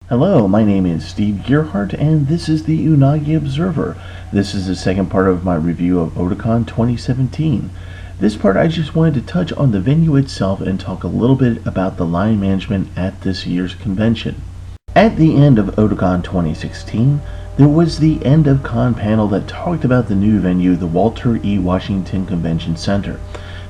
Hello, my name is Steve Gearhart, and this is the Unagi Observer. This is the second part of my review of Otakon 2017. This part I just wanted to touch on the venue itself and talk a little bit about the line management at this year's convention. At the end of Otakon 2016, there was the end of con panel that talked about the new venue, the Walter E. Washington Convention Center.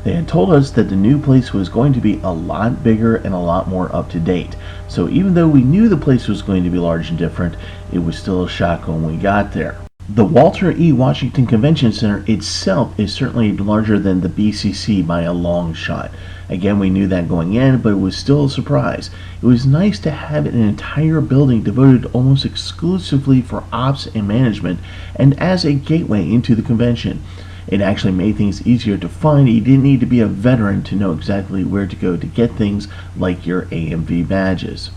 They had told us that the new place was going to be a lot bigger and a lot more up to date. So even though we knew the place was going to be large and different, it was still a shock when we got there. The Walter E. Washington Convention Center itself is certainly larger than the BCC by a long shot. Again, we knew that going in, but it was still a surprise. It was nice to have an entire building devoted almost exclusively for ops and management and as a gateway into the convention. It actually made things easier to find. You didn't need to be a veteran to know exactly where to go to get things like your AMV badges.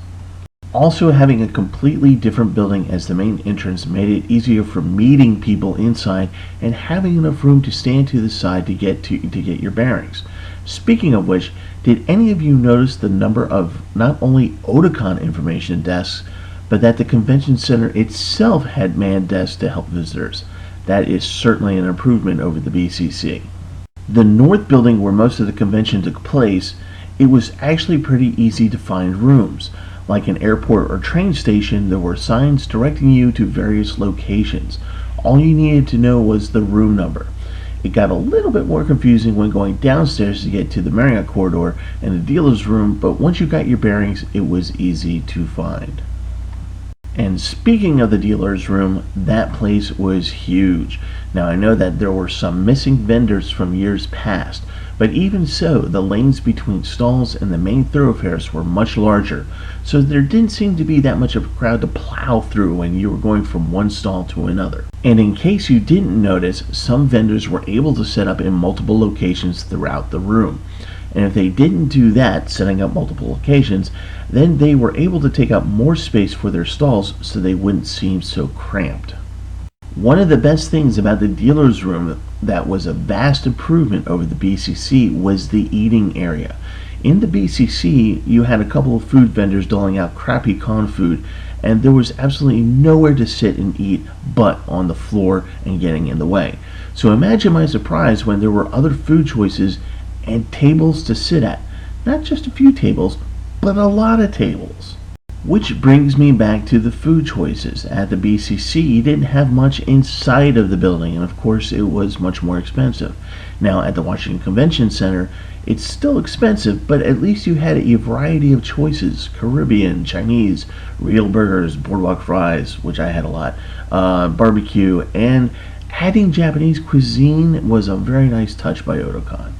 Also, having a completely different building as the main entrance made it easier for meeting people inside and having enough room to stand to the side to get your bearings. Speaking of which, did any of you notice the number of not only Otakon information desks, but that the convention center itself had manned desks to help visitors? That is certainly an improvement over the BCC. The north building where most of the convention took place, it was actually pretty easy to find rooms. Like an airport or train station, there were signs directing you to various locations. All you needed to know was the room number. It got a little bit more confusing when going downstairs to get to the Marriott corridor and the dealer's room, but once you got your bearings, it was easy to find. And speaking of the dealer's room, that place was huge. Now I know that there were some missing vendors from years past, but even so, the lanes between stalls and the main thoroughfares were much larger, so there didn't seem to be that much of a crowd to plow through when you were going from one stall to another. And in case you didn't notice, some vendors were able to set up in multiple locations throughout the room. And if they didn't do that, setting up multiple locations, then they were able to take up more space for their stalls so they wouldn't seem so cramped. One of the best things about the dealer's room that was a vast improvement over the BCC was the eating area. In the BCC, you had a couple of food vendors doling out crappy con food, and there was absolutely nowhere to sit and eat but on the floor and getting in the way. So imagine my surprise when there were other food choices and tables to sit at. Not just a few tables, but a lot of tables. Which brings me back to the food choices. At the BCC, you didn't have much inside of the building, and of course it was much more expensive. Now at the Washington Convention Center, it's still expensive, but at least you had a variety of choices. Caribbean, Chinese, real burgers, boardwalk fries, which I had a lot, barbecue, and adding Japanese cuisine was a very nice touch by Otakon.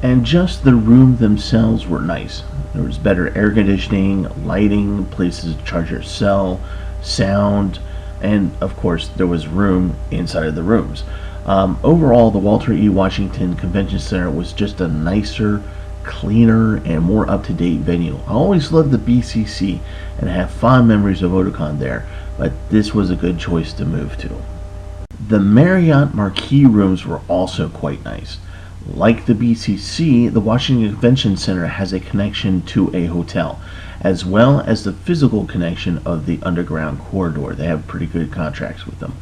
And just the room themselves were nice. There was better air conditioning, lighting, places to charge your cell, sound, and of course there was room inside of the rooms. Overall, the Walter E. Washington Convention Center was just a nicer, cleaner, and more up-to-date venue. I always loved the BCC and have fond memories of Otakon there, but this was a good choice to move to. The Marriott Marquis rooms were also quite nice. Like the BCC, the Washington Convention Center has a connection to a hotel, as well as the physical connection of the underground corridor. They have pretty good contracts with them.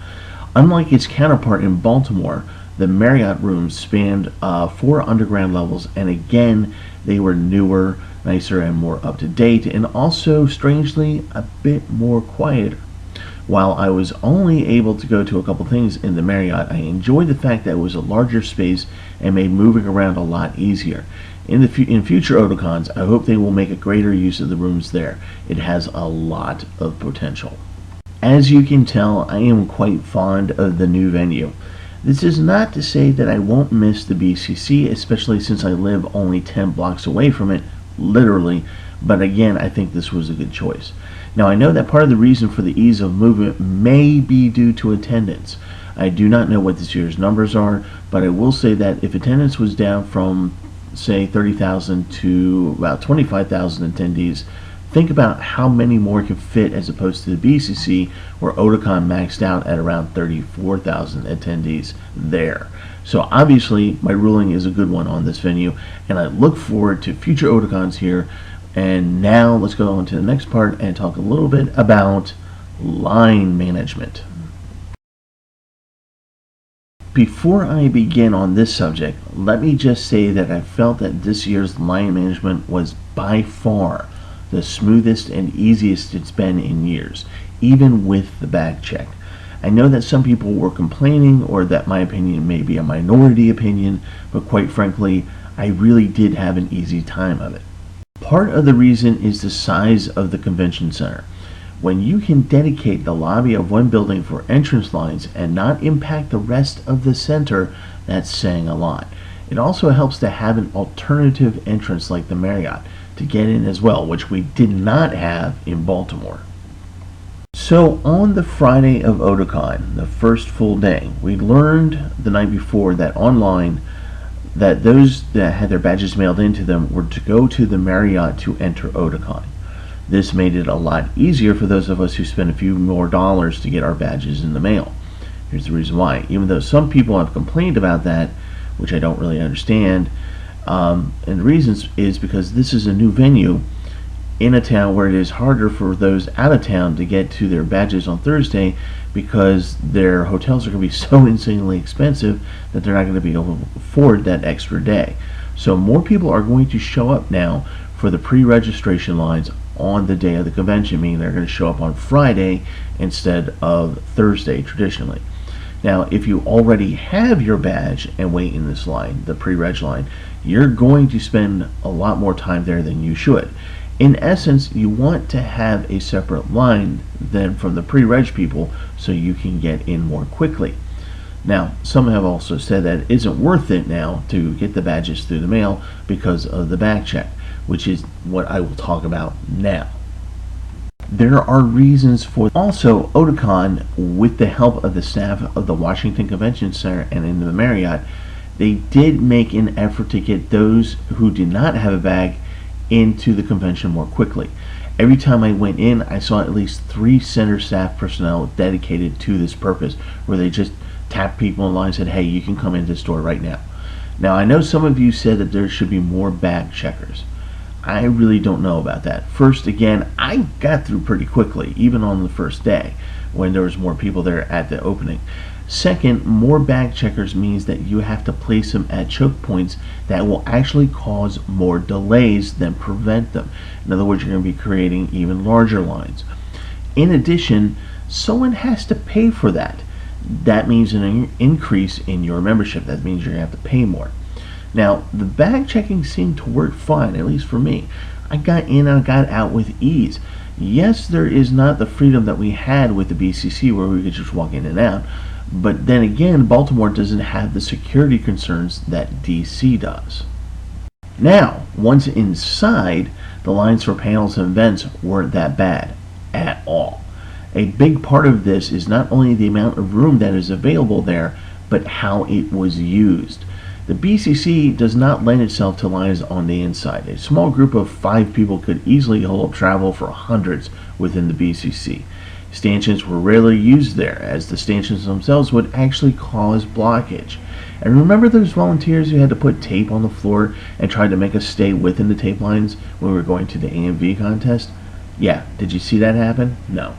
Unlike its counterpart in Baltimore, the Marriott rooms spanned 4 underground levels, and again, they were newer, nicer, and more up-to-date, and also, strangely, a bit more quieter. While I was only able to go to a couple things in the Marriott, I enjoyed the fact that it was a larger space and made moving around a lot easier. In future Otakons, I hope they will make a greater use of the rooms there. It has a lot of potential. As you can tell, I am quite fond of the new venue. This is not to say that I won't miss the BCC, especially since I live only 10 blocks away from it, literally, but again, I think this was a good choice. Now, I know that part of the reason for the ease of movement may be due to attendance. I do not know what this year's numbers are, but I will say that if attendance was down from, say, 30,000 to about 25,000 attendees, think about how many more can fit as opposed to the BCC, where Otakon maxed out at around 34,000 attendees there. So obviously, my ruling is a good one on this venue, and I look forward to future Otakons here And now let's go on to the next part and talk a little bit about line management. Before I begin on this subject, let me just say that I felt that this year's line management was by far the smoothest and easiest it's been in years, even with the back check. I know that some people were complaining, or that my opinion may be a minority opinion, but quite frankly, I really did have an easy time of it. Part of the reason is the size of the convention center. When you can dedicate the lobby of one building for entrance lines and not impact the rest of the center, that's saying a lot. It also helps to have an alternative entrance like the Marriott to get in as well, which we did not have in Baltimore. So on the Friday of Otakon, the first full day, we learned the night before that online that those that had their badges mailed into them were to go to the Marriott to enter Otakon. This made it a lot easier for those of us who spent a few more dollars to get our badges in the mail. Here's the reason why. Even though some people have complained about that, which I don't really understand, and the reason is because this is a new venue in a town where it is harder for those out of town to get to their badges on Thursday, because their hotels are going to be so insanely expensive that they're not going to be able to afford that extra day. So more people are going to show up now for the pre-registration lines on the day of the convention, meaning they're going to show up on Friday instead of Thursday traditionally. Now, if you already have your badge and wait in this line, the pre-reg line, you're going to spend a lot more time there than you should. In essence, you want to have a separate line than from the pre-reg people so you can get in more quickly. Now, some have also said that it isn't worth it now to get the badges through the mail because of the back check, which is what I will talk about now. There are reasons for also Otakon, with the help of the staff of the Washington Convention Center and in the Marriott, they did make an effort to get those who did not have a bag into the convention more quickly. Every time I went in, I saw at least 3 center staff personnel dedicated to this purpose, where they just tapped people in line and said, hey, you can come into this door right now. Now, I know some of you said that there should be more bag checkers. I really don't know about that. First, again, I got through pretty quickly, even on the first day when there was more people there at the opening. Second, more bag checkers means that you have to place them at choke points that will actually cause more delays than prevent them. In other words, you're going to be creating even larger lines. In addition, someone has to pay for that. That means an increase in your membership. That means you're going to have to pay more. Now, the bag checking seemed to work fine, at least for me. I got in and I got out with ease. Yes, there is not the freedom that we had with the BCC where we could just walk in and out. But then again, Baltimore doesn't have the security concerns that DC does. Now, once inside, the lines for panels and events weren't that bad at all. A big part of this is not only the amount of room that is available there, but how it was used. The BCC does not lend itself to lines on the inside. A small group of 5 people could easily hold up travel for hundreds within the BCC. Stanchions were rarely used there, as the stanchions themselves would actually cause blockage. And remember those volunteers who had to put tape on the floor and tried to make us stay within the tape lines when we were going to the AMV contest? Yeah, did you see that happen? No.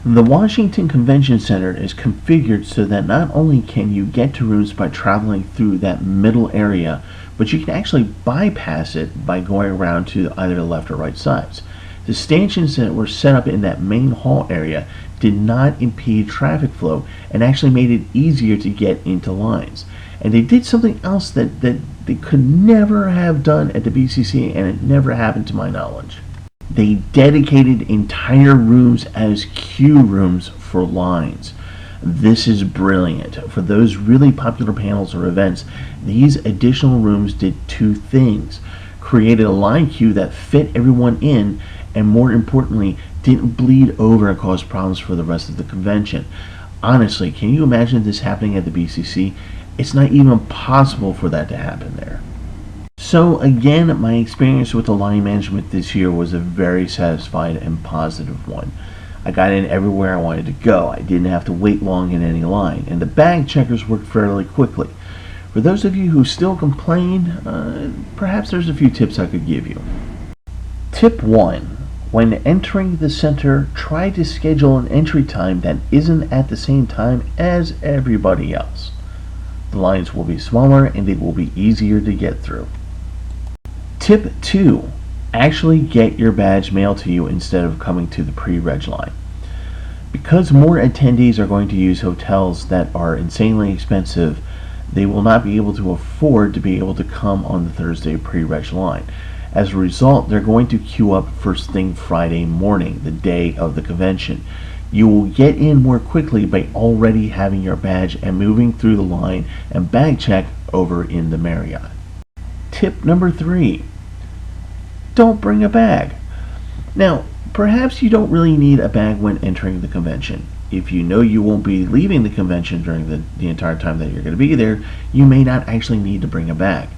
The Washington Convention Center is configured so that not only can you get to rooms by traveling through that middle area, but you can actually bypass it by going around to either the left or right sides. The stanchions that were set up in that main hall area did not impede traffic flow and actually made it easier to get into lines. And they did something else that they could never have done at the BCC, and it never happened to my knowledge. They dedicated entire rooms as queue rooms for lines. This is brilliant. For those really popular panels or events, these additional rooms did 2 things. Created a line queue that fit everyone in, and more importantly, didn't bleed over and cause problems for the rest of the convention. Honestly, can you imagine this happening at the BCC? It's not even possible for that to happen there. So again, my experience with the line management this year was a very satisfied and positive one. I got in everywhere I wanted to go. I didn't have to wait long in any line, and the bag checkers worked fairly quickly. For those of you who still complain, perhaps there's a few tips I could give you. Tip Tip 1. When entering the center, try to schedule an entry time that isn't at the same time as everybody else. The lines will be smaller and it will be easier to get through. Tip 2. Actually get your badge mailed to you instead of coming to the pre-reg line. Because more attendees are going to use hotels that are insanely expensive, they will not be able to afford to be able to come on the Thursday pre-reg line. As a result, they're going to queue up first thing Friday morning, the day of the convention. You will get in more quickly by already having your badge and moving through the line and bag check over in the Marriott. Tip number 3. Don't bring a bag. Now, perhaps you don't really need a bag when entering the convention. If you know you won't be leaving the convention during the entire time that you're going to be there, you may not actually need to bring a bag.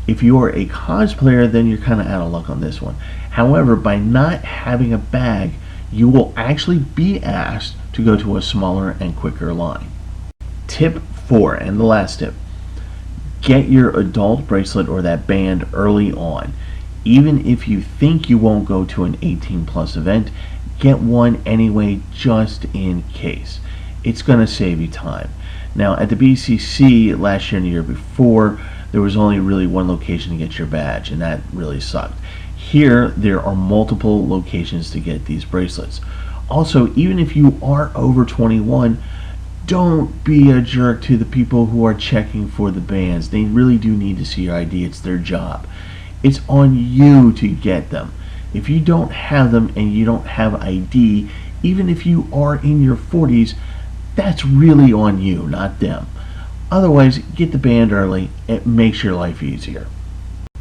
If you are a cosplayer, then you're kind of out of luck on this one. However, by not having a bag, you will actually be asked to go to a smaller and quicker line. Tip 4, and the last tip. Get your adult bracelet or that band early on. Even if you think you won't go to an 18+ event, get one anyway just in case. It's going to save you time. Now, at the BCC last year and the year before, there was only really one location to get your badge, and that really sucked. Here, there are multiple locations to get these bracelets. Also, even if you are over 21, don't be a jerk to the people who are checking for the bands. They really do need to see your ID. It's their job. It's on you to get them. If you don't have them and you don't have ID, even if you are in your 40s, that's really on you, not them. Otherwise, get the band early. It makes your life easier.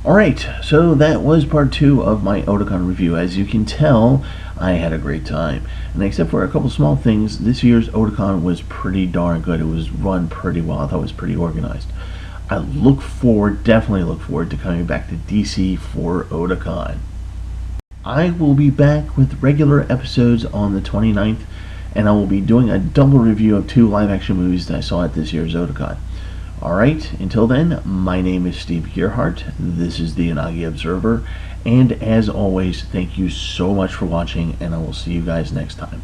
Alright, so that was part 2 of my Otakon review. As you can tell, I had a great time. And except for a couple small things, this year's Otakon was pretty darn good. It was run pretty well. I thought it was pretty organized. I definitely look forward to coming back to DC for Otakon. I will be back with regular episodes on the 29th, and I will be doing a double review of 2 live-action movies that I saw at this year's Otakon. Alright, until then, my name is Steve Gearhart, this is the Unagi Observer, and as always, thank you so much for watching, and I will see you guys next time.